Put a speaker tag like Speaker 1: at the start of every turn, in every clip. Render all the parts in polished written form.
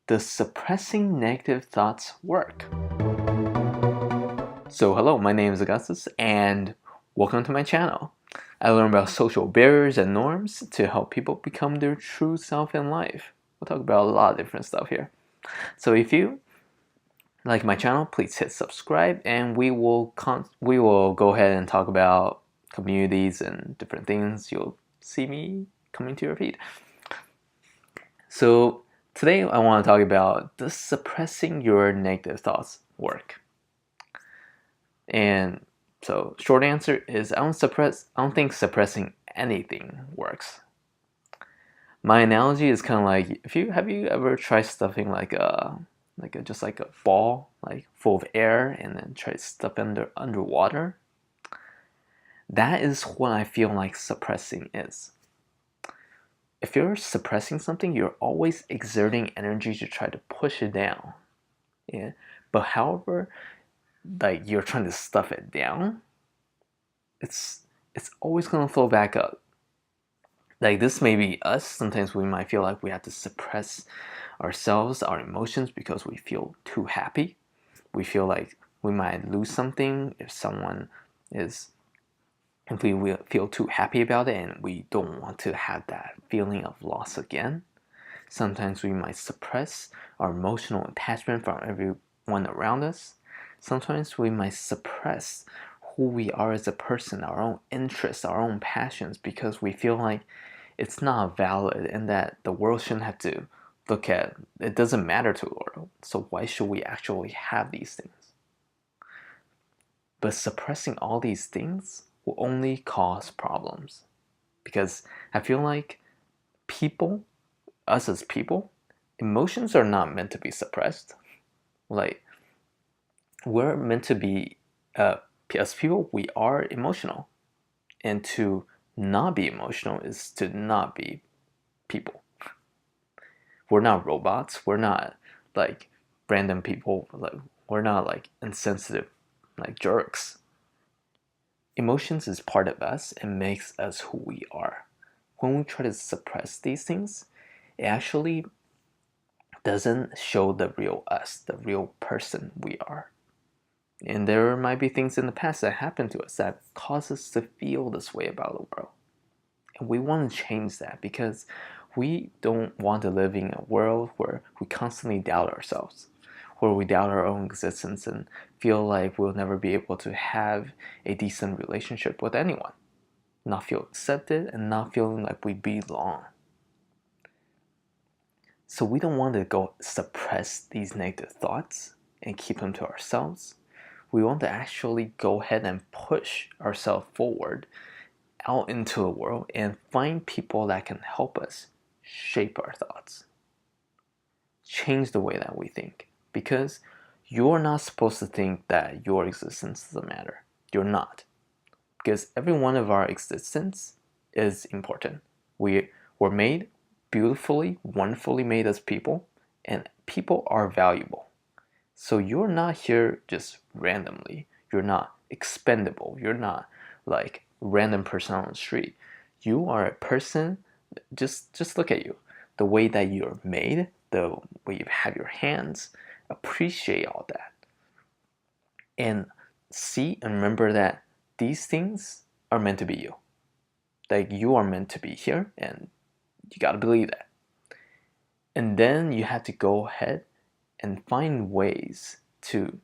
Speaker 1: Does suppressing negative thoughts work? So hello, my name is Augustus and welcome to my channel. I learn about social barriers and norms to help people become their true self in life. We'll talk about a lot of different stuff here. So if you like my channel, please hit subscribe and we will go ahead and talk about communities and different things. You'll see me coming to your feed. So today I want to talk about, does suppressing your negative thoughts work? And so short answer is I don't think suppressing anything works. My analogy is kind of like, have you ever tried stuffing just like a ball like full of air and then try to stuff underwater? That is what I feel like suppressing is. If you're suppressing something, you're always exerting energy to try to push it down. Yeah. But however, like you're trying to stuff it down, it's always gonna flow back up. Like this may be us. Sometimes we might feel like we have to suppress ourselves, our emotions, because we feel too happy. We feel like we might lose something if we feel too happy about it and we don't want to have that feeling of loss again. Sometimes we might suppress our emotional attachment from everyone around us. Sometimes we might suppress who we are as a person, our own interests, our own passions, because we feel like it's not valid and that the world shouldn't have to look at it. Doesn't matter to the world, so why should we actually have these things? But suppressing all these things will only cause problems, because I feel like us as people, emotions are not meant to be suppressed. Like, we're meant to be, as people, we are emotional. And to not be emotional is to not be people. We're not robots. We're not like random people. Like, we're not like insensitive, like jerks. Emotions is part of us and makes us who we are. When we try to suppress these things, it actually doesn't show the real us, the real person we are. And there might be things in the past that happened to us that cause us to feel this way about the world. And we want to change that because we don't want to live in a world where we constantly doubt ourselves, where we doubt our own existence and feel like we'll never be able to have a decent relationship with anyone, not feel accepted, and not feeling like we belong. So we don't want to go suppress these negative thoughts and keep them to ourselves. We want to actually go ahead and push ourselves forward out into the world and find people that can help us shape our thoughts, change the way that we think. Because you're not supposed to think that your existence doesn't matter. You're not. Because every one of our existence is important. We were made beautifully, wonderfully made as people, and people are valuable. So you're not here just randomly. You're not expendable. You're not like random person on the street. You are a person. Just look at you. The way that you're made, the way you have your hands, appreciate all that. And see and remember that these things are meant to be you. Like you are meant to be here, and you gotta believe that. And then you have to go ahead and find ways to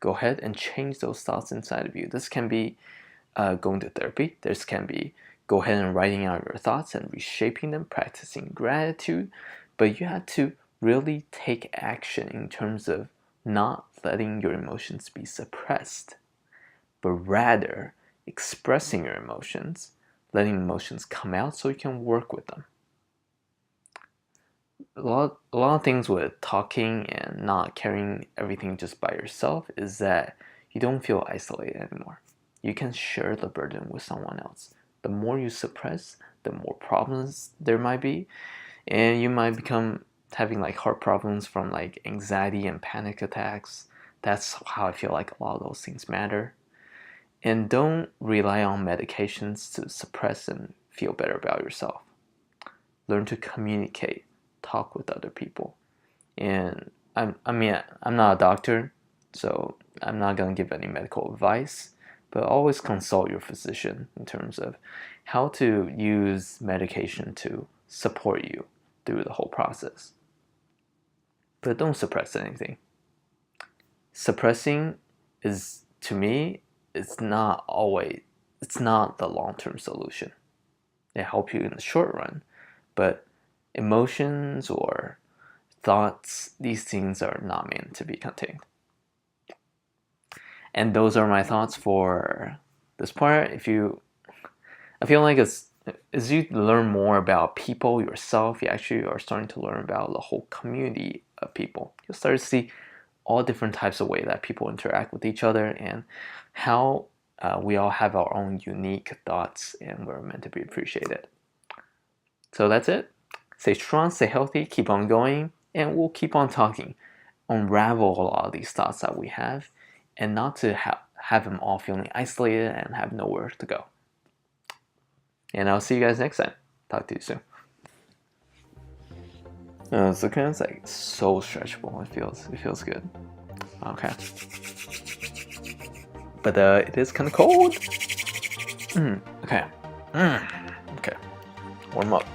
Speaker 1: go ahead and change those thoughts inside of you. This can be going to therapy. This can be go ahead and writing out your thoughts and reshaping them, practicing gratitude. But you have to really take action in terms of not letting your emotions be suppressed, but rather expressing your emotions, letting emotions come out so you can work with them. A lot of things with talking and not carrying everything just by yourself is that you don't feel isolated anymore. You can share the burden with someone else. The more you suppress, the more problems there might be, and you might become having like heart problems from like anxiety and panic attacks. That's how I feel like a lot of those things matter. And don't rely on medications to suppress and feel better about yourself. Learn to communicate, talk with other people, And I'm not a doctor, so I'm not going to give any medical advice, but always consult your physician in terms of how to use medication to support you through the whole process. But don't suppress anything. Suppressing is, to me, it's not the long-term solution. It helps you in the short run, but emotions or thoughts, these things are not meant to be contained. And those are my thoughts for this part. I feel like as you learn more about people yourself, you actually are starting to learn about the whole community of people. You'll start to see all different types of ways that people interact with each other and how we all have our own unique thoughts and we're meant to be appreciated. So that's it. Stay strong, stay healthy, keep on going, and we'll keep on talking. Unravel a lot of these thoughts that we have and not to have them all feeling isolated and have nowhere to go. And I'll see you guys next time. Talk to you soon. So kind of like so stretchable. It feels good. Okay. But it is kind of cold. Okay. Okay. Warm up.